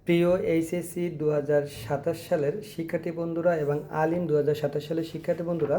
প্রিয় এইচএসসি 2027 সালের শিক্ষার্থী বন্ধুরা এবং আলিম 2027 সালের শিক্ষার্থী বন্ধুরা,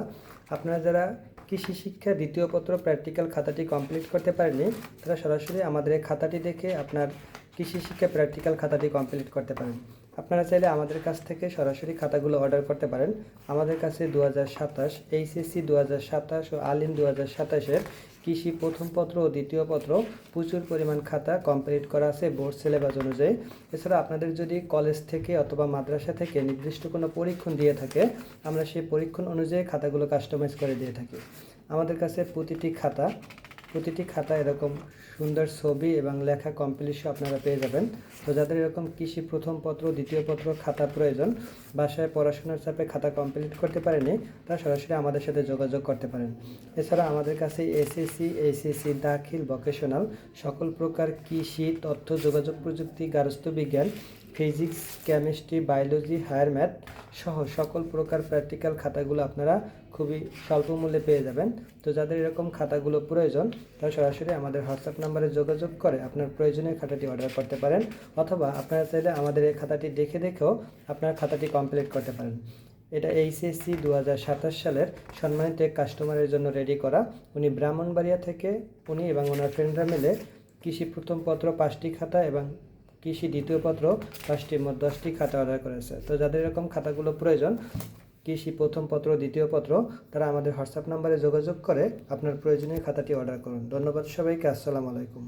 আপনারা যারা কৃষি শিক্ষা দ্বিতীয় পত্র প্র্যাকটিক্যাল খাতাটি কমপ্লিট করতে পারেননি, তারা সরাসরি আমাদের এই খাতাটি দেখে আপনার কৃষি শিক্ষা প্র্যাকটিক্যাল খাতাটি কমপ্লিট করতে পারেন। আপনারা চাইলে আমাদের কাছ থেকে সরাসরি খাতাগুলো অর্ডার করতে পারেন। আমাদের কাছে 2027 এইচএসসি 2027 ও আলিম 2027-এর কৃষি প্রথম পত্র ও দ্বিতীয় পত্র প্রচুর পরিমাণ খাতা কমপ্লিট করা আছে বোর্ড সিলেবাস অনুযায়ী। এছাড়া আপনাদের যদি কলেজ থেকে অথবা মাদ্রাসা থেকে নির্দিষ্ট কোনো পরীক্ষণ দিয়ে থাকে, আমরা সেই পরীক্ষণ অনুযায়ী খাতাগুলো কাস্টমাইজ করে দিয়ে থাকি। আমাদের কাছে প্রতিটি খাতা এরকম সুন্দর ছবি এবং লেখা কমপ্লিটও আপনারা পেয়ে যাবেন। তো যাদের এরকম কৃষি প্রথম পত্র দ্বিতীয় পত্র খাতা প্রয়োজন, বাসায় পড়াশোনার চাপে খাতা কমপ্লিট করতে পারেনি, তারা সরাসরি আমাদের সাথে যোগাযোগ করতে পারেন। এছাড়া আমাদের কাছে এসএসসি, এইচএসসি, দাখিল, ভোকেশনাল সকল প্রকার কৃষি, তথ্য যোগাযোগ প্রযুক্তি, গার্হস্থ্য বিজ্ঞান, physics, chemistry, biology, higher math সহ সকল প্রকার প্র্যাকটিক্যাল খাতাগুলো আপনারা খুবই স্বল্প মূল্যে পেয়ে যাবেন। তো যাদের এরকম খাতাগুলো প্রয়োজন, তারা সরাসরি আমাদের হোয়াটসঅ্যাপ নাম্বারে যোগাযোগ করে আপনার প্রয়োজনীয় খাতাটি অর্ডার করতে পারেন, অথবা আপনারা চাইলে আমাদের এই খাতাটি দেখেও আপনার খাতাটি কমপ্লিট করতে পারেন। এটা এইচএসসি 2027 সালের সম্মানিত এক কাস্টমারের জন্য রেডি করা। উনি ব্রাহ্মণবাড়িয়া থেকে উনি এবং ওনার ফ্রেন্ডরা মিলে কৃষি প্রথম পত্র 5টি খাতা এবং কৃষি দ্বিতীয় পত্র 5টি, মোট 10টি খাতা অর্ডার করেছে। তো যাদের এরকম খাতাগুলো প্রয়োজন, কৃষি প্রথম পত্র দ্বিতীয় পত্র, তারা আমাদের হোয়াটসঅ্যাপ নাম্বারে যোগাযোগ করে আপনার প্রয়োজনীয় খাতাটি অর্ডার করুন। ধন্যবাদ সবাইকে। আসসালামু আলাইকুম।